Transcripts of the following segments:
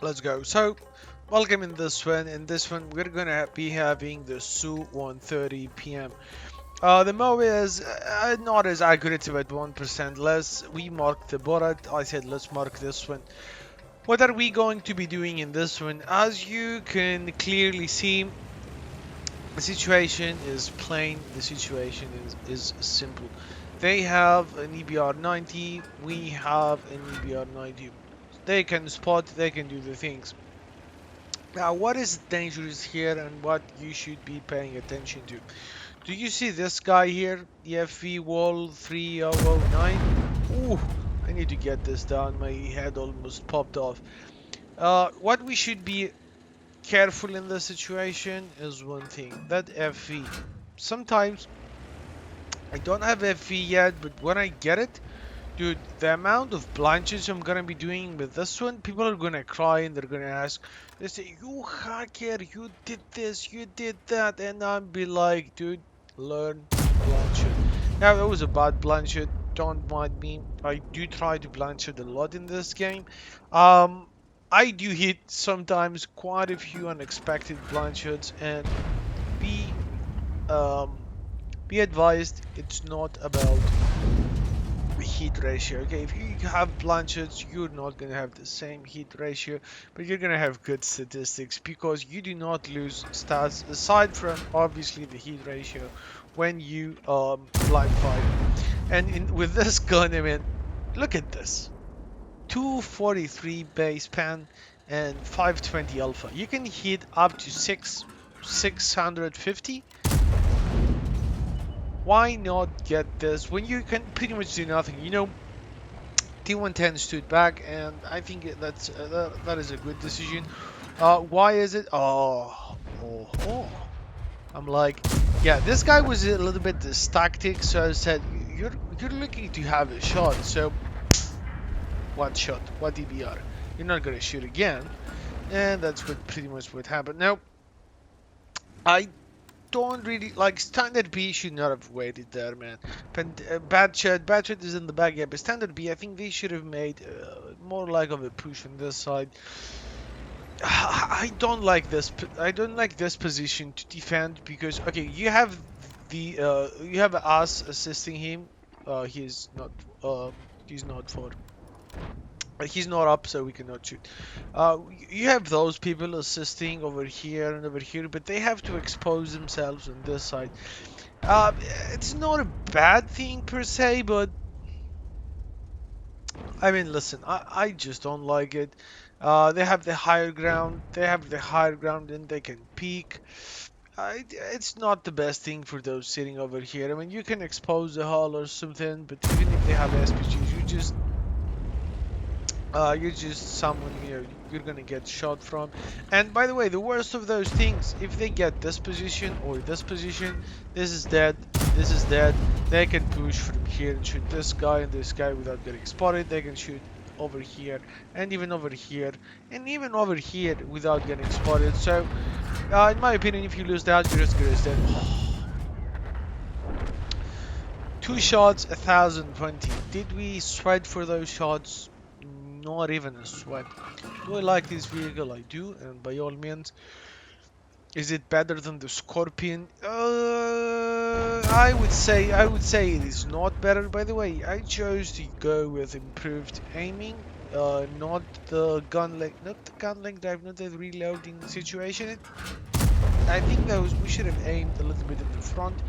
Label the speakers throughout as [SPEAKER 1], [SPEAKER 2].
[SPEAKER 1] Let's go. So, welcome in this one. In this one, we're gonna be having the SU-130PM. The MO is not as accurate, but 1% less. We marked the bullet. I said let's mark this one. What are we going to be doing in this one? As you can clearly see, the situation is plain. The situation is simple. They have an EBR 90. We have an EBR 90. They can spot. They can do the things. Now, what is dangerous here and what you should be paying attention to? Do you see this guy here? The FV wall 3009? Ooh, I need to get this down. My head almost popped off. What we should be careful in this situation is one thing. That FV. Sometimes I don't have FV yet, but when I get it, dude, the amount of blanches I'm gonna be doing with this one, people are gonna cry and they're gonna ask, they say, you hacker, you did this, you did that, and I'll be like, dude, learn blanchard. Now, that was a bad blanchard, don't mind me. I do try to blanchard a lot in this game. I do hit sometimes quite a few unexpected blanchards, and be um, be advised, it's not about heat ratio. Okay, if you have blanchards, you're not gonna have the same heat ratio, but you're gonna have good statistics because you do not lose stats aside from obviously the heat ratio when you blind fire. And with this gun, I mean, look at this: 243 base pan and 520 alpha. You can hit up to 650. Why not get this when you can pretty much do nothing? You know, T110 stood back, and I think that is a good decision. Why is it? Oh. I'm like, yeah, this guy was a little bit tactic, so I said, you're looking to have a shot, so one shot, what DBR? You're not gonna shoot again, and that's pretty much what happened. Now, I don't really like standard B should not have waited there, man. Bad shot is in the back, yeah, but standard B, I think they should have made more like of a push on this side. I don't like this. I don't like this position to defend because okay, you have us assisting him. He's not. He's not for. He's not up, so we cannot shoot. You have those people assisting over here and over here, but they have to expose themselves on this side. Uh, it's not a bad thing per se, but I mean, listen, I just don't like it. They have the higher ground. They have the higher ground, and they can peek. It's not the best thing for those sitting over here. I mean, you can expose the hull or something, but even if they have SPGs, you're just someone you're gonna get shot from. And by the way, the worst of those things, if they get this position or this position, this is dead, this is dead. They can push from here and shoot this guy and this guy without getting spotted. They can shoot over here and even over here and even over here without getting spotted. So in my opinion, if you lose that, you're just gonna dead. Two shots, 1020. Did we sweat for those shots? Not even a sweat. Do I like this vehicle? I do, and by all means. Is it better than the Skorpion? I would say it is not better. By the way, I chose to go with improved aiming, not the gun length drive, not the reloading situation. I think we should have aimed a little bit in the front,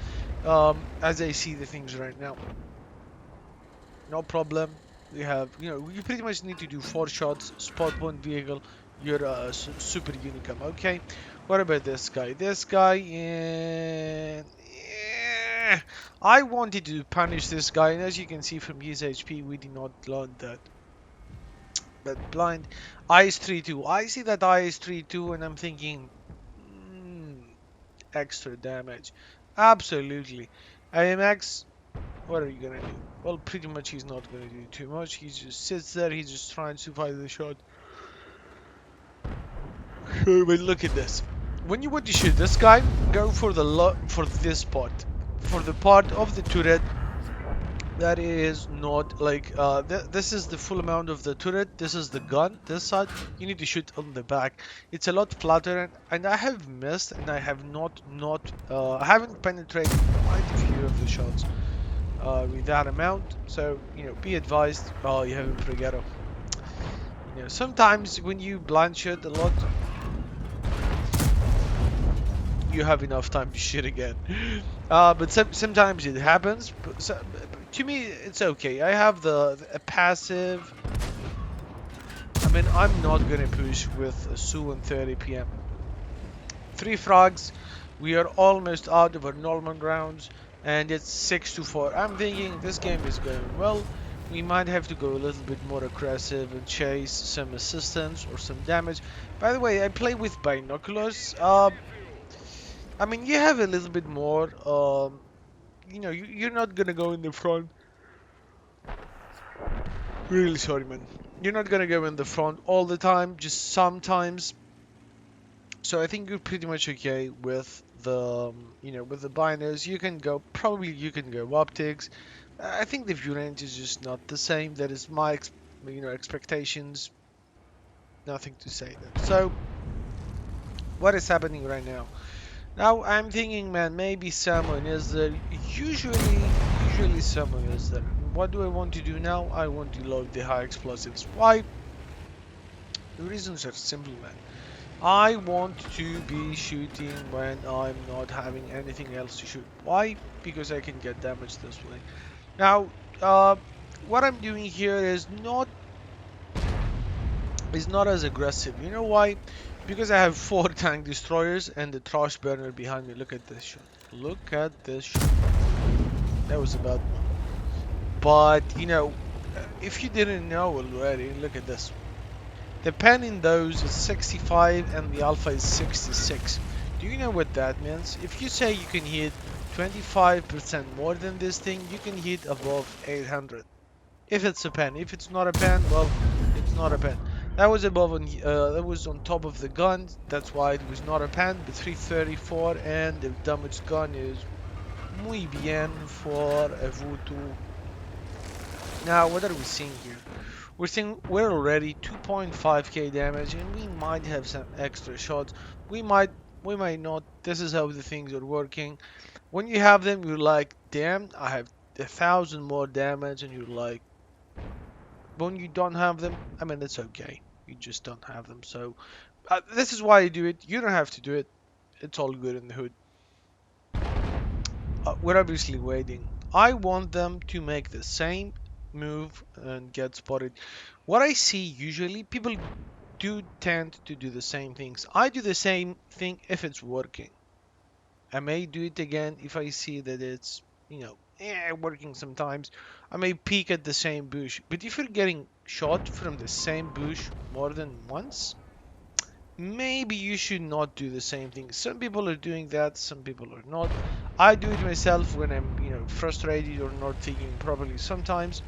[SPEAKER 1] as I see the things right now. No problem. We have, you pretty much need to do 4 shots, spot one vehicle, you're a super unicum. Okay, what about this guy? This guy, I wanted to punish this guy, and as you can see from his HP, we did not learn that. But blind, IS-32, I see that IS-32, and I'm thinking, extra damage. Absolutely. AMX, what are you gonna do? Well, pretty much he's not gonna do too much. He just sits there. He's just trying to survive the shot. But look at this. When you want to shoot this guy, go for this part, for the part of the turret That is not like this is the full amount of the turret. This is the gun. This side you need to shoot on the back. It's a lot flatter, and I have missed, and I have I haven't penetrated quite a few of the shots with that amount. So be advised. Oh, you have a Pregato. Sometimes when you blind shoot a lot, you have enough time to shoot again. But sometimes it happens. But to me, it's okay. I have a passive. I mean, I'm not gonna push with a SU-130PM. 3 frogs. We are almost out of our normal rounds, and it's 6-4. I'm thinking this game is going well. We might have to go a little bit more aggressive and chase some assistance or some damage. By the way, I play with binoculars. I mean, you have a little bit more. You're not gonna go in the front. Really sorry, man. You're not gonna go in the front all the time, just sometimes. So I think you're pretty much okay with with the binos. You can go optics. I think the view range is just not the same. That is my, expectations. Nothing to say there. So what is happening right now? Now I'm thinking, man, maybe someone is there. Usually someone is there. What do I want to do now? I want to load the high explosives. Why? The reasons are simple, man. I want to be shooting when I'm not having anything else to shoot. Why? Because I can get damage this way. Now, what I'm doing here is not as aggressive. You know why? Because I have 4 tank destroyers and the trash burner behind me. Look at this shot. Look at this shot. That was a bad one. But, if you didn't know already, look at this. The pen in those is 65 and the alpha is 66. Do you know what that means? If you say you can hit 25% more than this thing, you can hit above 800. If it's a pen. If it's not a pen, well, it's not a pen. That was that was on top of the gun. That's why it was not a pen. But 334 and the damaged gun is muy bien for a Voodoo. Now, what are we seeing here? We're already 2.5k damage, and we might have some extra shots. We might not. This is how the things are working. When you have them, you're like, damn, I have 1,000 more damage, and you're like, when you don't have them, I mean, it's okay. You just don't have them. So this is why I do it. You don't have to do it. It's all good in the hood. We're obviously waiting. I want them to make the same move and get spotted. What I see usually, people do tend to do the same things. I do the same thing if it's working. I may do it again if I see that it's, working sometimes. I may peek at the same bush. But if you're getting shot from the same bush more than once, maybe you should not do the same thing. Some people are doing that, some people are not. I do it myself when I'm, frustrated or not thinking properly sometimes.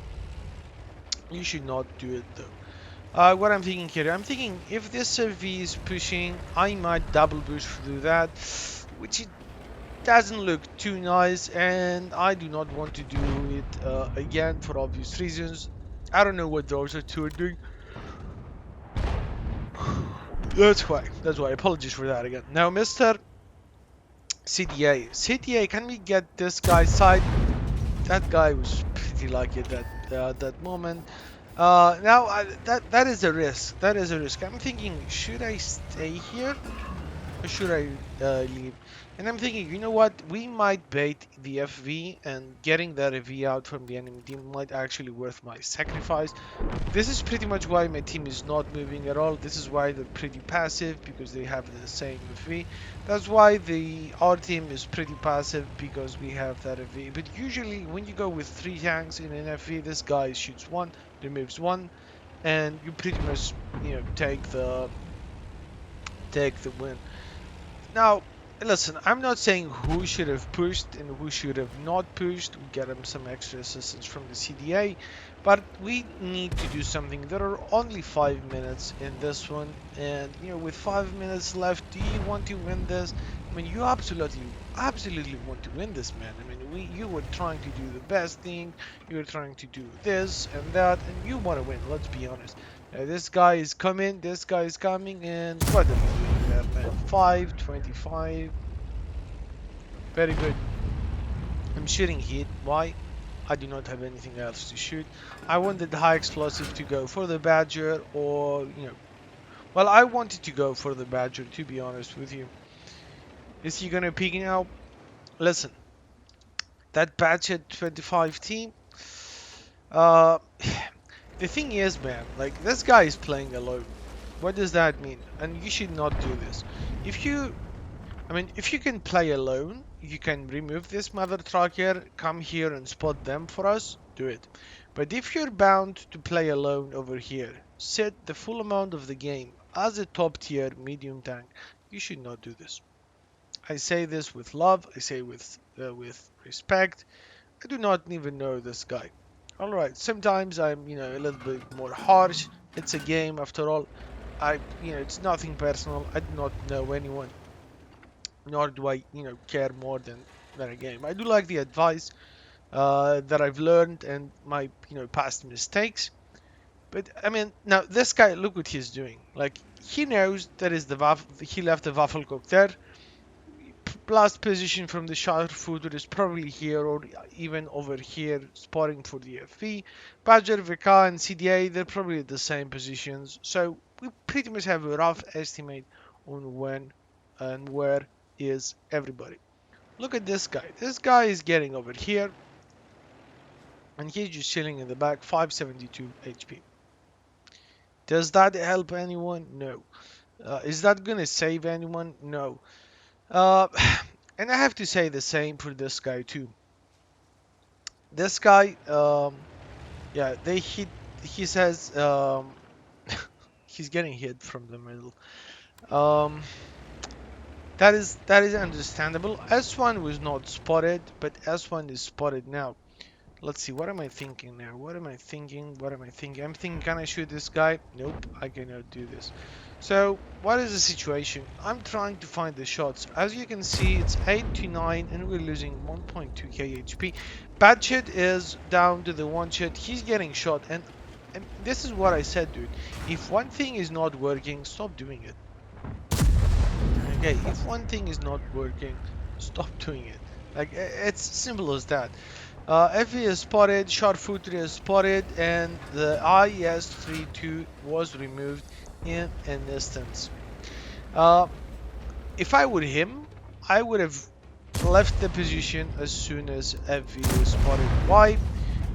[SPEAKER 1] You should not do it though. What I'm thinking here, I'm thinking if this CV is pushing, I might double bush through that, which it doesn't look too nice, and I do not want to do it again for obvious reasons. I don't know what those two are doing. That's why. Apologies for that again. Now, Mr. CTA, can we get this guy's side? That guy was pretty lucky at that moment. Now that is a risk. That is a risk. I'm thinking, should I stay here or should I leave? And I'm thinking, you know what? We might bait the FV, and getting that FV out from the enemy team might actually worth my sacrifice. This is pretty much why my team is not moving at all. This is why they're pretty passive, because they have the same FV. That's why our team is pretty passive, because we have that FV. But usually when you go with 3 tanks in an FV, this guy shoots 1, removes 1, and you pretty much take the win. Now, Listen, I'm not saying who should have pushed and who should have not pushed. We get him some extra assistance from the CDA, but we need to do something. There are only 5 minutes in this one, and with 5 minutes left, do you want to win this? I mean, you absolutely want to win this, man. I mean, you were trying to do the best thing. You were trying to do this and that, and you want to win. Let's be honest. This guy is coming. This guy is coming, and what are we doing there, man? 5:25. Very good. I'm shooting heat. Why? I do not have anything else to shoot. I wanted the high explosive to go for the Badger, or well, I wanted to go for the Badger, to be honest with you. Is he gonna peek now? Listen, that Badger 25 team. Uh, the thing is, man, like this guy is playing alone. What does that mean? And you should not do this. If you can play alone, you can remove this mother trucker, come here and spot them for us, do it. But if you're bound to play alone over here, set the full amount of the game as a top tier medium tank, you should not do this. I say this with love, I say with respect. I do not even know this guy. Alright, sometimes I'm, a little bit more harsh. It's a game after all. It's nothing personal. I do not know anyone, nor do I, care more than a game. I do like the advice that I've learned and my, past mistakes. But I mean, now this guy, look what he's doing. Like he knows that is he left the Waffelcock there. Last position from the sharpshooter is probably here or even over here, spotting for the FV. Badger, VK, and CDA, they're probably at the same positions. So we pretty much have a rough estimate on when and where is everybody. Look at this guy. This guy is getting over here, and he's just chilling in the back, 572 HP. Does that help anyone? No. Is that gonna save anyone? No. Uh, and I have to say the same for this guy too. This guy, yeah, they hit. He says he's getting hit from the middle. Um, that is understandable. S1 was not spotted, but S1 is spotted now. Let's see, what am I thinking now? What am I thinking? What am I thinking? I'm thinking, can I shoot this guy? Nope, I cannot do this. So, what is the situation? I'm trying to find the shots. As you can see, it's 8 to 9, and we're losing 1.2k HP. Bad shit is down to the one shot. He's getting shot, and this is what I said, dude. If one thing is not working, stop doing it. Okay, if one thing is not working, stop doing it. Like, it's simple as that. FE is spotted, sharpshooter is spotted, and the IS-32 was removed in an instance. If I were him, I would have left the position as soon as FE was spotted. Why?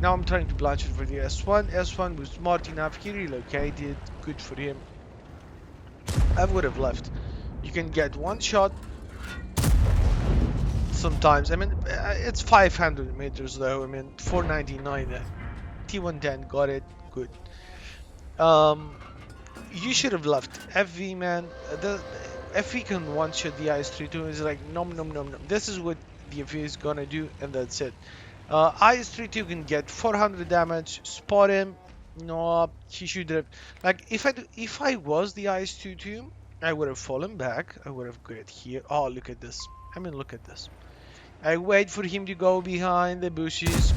[SPEAKER 1] Now I'm trying to blanch it for the S1. S1 was smart enough, he relocated, good for him. I would have left. You can get one shot sometimes. I mean, it's 500 meters though. I mean, 499. T110 got it. Good. You should have left. FV, man. The FV can one shot the IS-32 is like nom nom nom nom. This is what the FV is gonna do, and that's it. IS-32 can get 400 damage. Spot him. No, he should have. Like if I was the IS-32, I would have fallen back. I would have got here. Oh, look at this. I mean, look at this. I wait for him to go behind the bushes.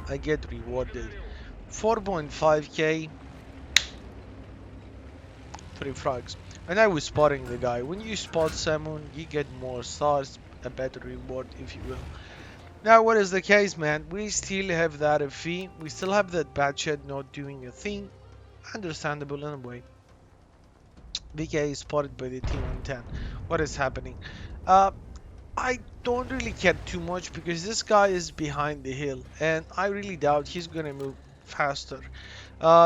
[SPEAKER 1] I get rewarded. 4.5k. 3 frags. And I was spotting the guy. When you spot someone, you get more stars, a better reward, if you will. Now, what is the case, man? We still have that fee. We still have that bad shot not doing a thing. Understandable in a way. BK is spotted by the T110. What is happening? I don't really care too much because this guy is behind the hill and I really doubt he's gonna move faster.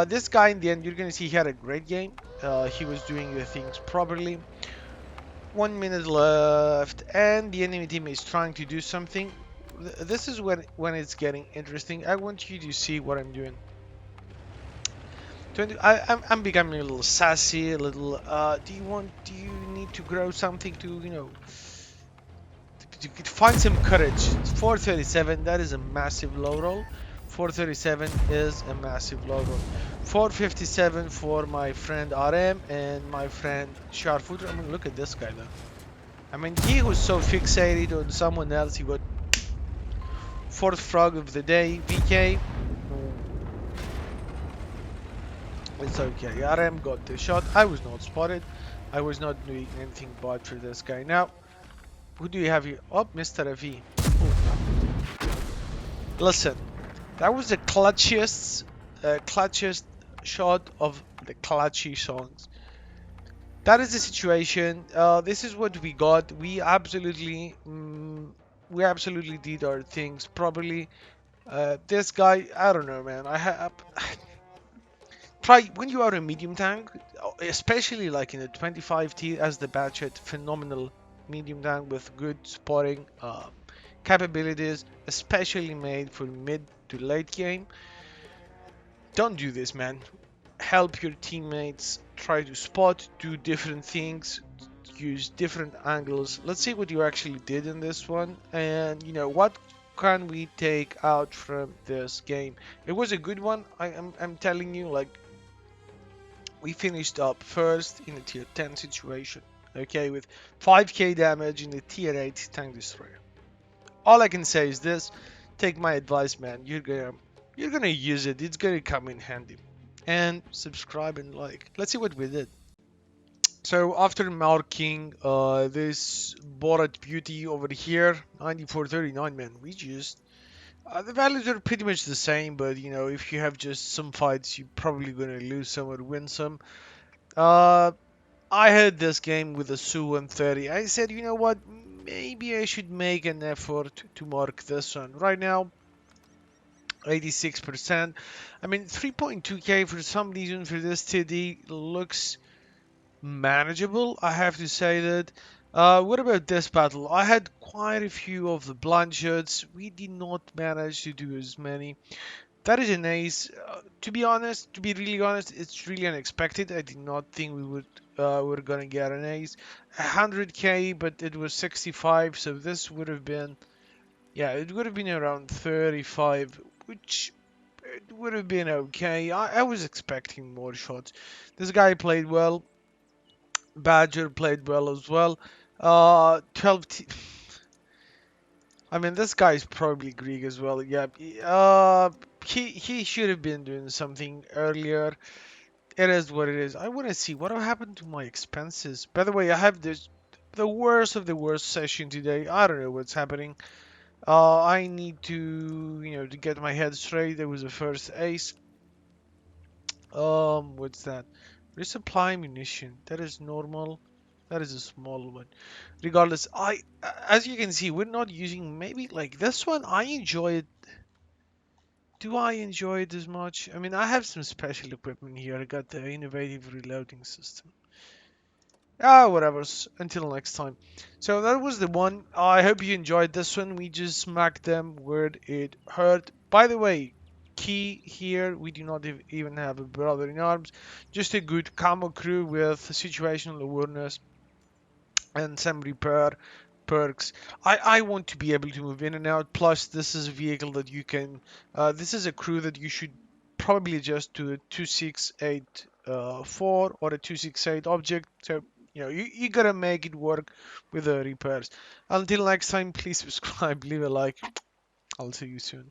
[SPEAKER 1] This guy in the end, you're gonna see he had a great game. He was doing the things properly. 1 minute left and the enemy team is trying to do something. This is when it's getting interesting. I want you to see what I'm doing. I'm becoming a little sassy, a little. Do you need to grow something to, to find some courage? 437. That is a massive low roll. 437 is a massive low roll. 457 for my friend RM and my friend Sharfooter. I mean, look at this guy though. I mean, he was so fixated on someone else. He got fourth frog of the day. VK. It's okay. RM got the shot. I was not spotted. I was not doing anything bad for this guy. Now, who do you have here? Oh, Mr. FE. Listen, that was the clutchiest shot of the clutchy songs. That is the situation. This is what we got. We absolutely did our things properly. This guy, I don't know, man. I have try when you are a medium tank, especially like in the 25T as the Batchet, phenomenal medium tank with good spotting capabilities, especially made for mid to late game. Don't do this, man. Help your teammates, try to spot, do different things, use different angles. Let's see what you actually did in this one, and what can we take out from this game. It was a good one. I'm telling you, like, we finished up first in a tier 10 situation, okay, with 5k damage in the tier 8 tank destroyer. All I can say is this: take my advice, man. You're gonna use it. It's gonna come in handy. And subscribe and like. Let's see what we did. So after marking this Borat beauty over here, 9439, man, we just the values are pretty much the same, but if you have just some fights, you're probably gonna lose some or win some. Uh, I had this game with a SU-130. I said, you know what? Maybe I should make an effort to mark this one. Right now, 86%. I mean, 3.2k for some reason for this TD looks manageable. I have to say that. What about this battle? I had quite a few of the blind shots. We did not manage to do as many. That is an ace. To be honest, to be really honest, it's really unexpected. I did not think we're gonna get an ace. 100k, but it was 65, so this would have been, yeah, it would have been around 35, which it would have been okay. I was expecting more shots. This guy played well. Badger played well as well. 12. I mean, this guy is probably Greek as well. Yeah. He should have been doing something earlier. It is what it is. I want to see what happened to my expenses. By the way, I have the worst of the worst session today. I don't know what's happening. I need to to get my head straight. There was a first ace. What's that? Resupply munition. That is normal. That is a small one. Regardless, as you can see, we're not using maybe like this one. I enjoy it. Do I enjoy it as much? I mean, I have some special equipment here. I got the innovative reloading system. Ah, whatever. Until next time. So that was the one. I hope you enjoyed this one. We just smacked them where it hurt. By the way, key here, we do not even have a brother in arms. Just a good camo crew with situational awareness and some repair perks. I want to be able to move in and out. Plus, this is a vehicle that you can. This is a crew that you should probably adjust to a 2684 or a 268 object. So you gotta make it work with the repairs. Until next time, please subscribe, leave a like. I'll see you soon.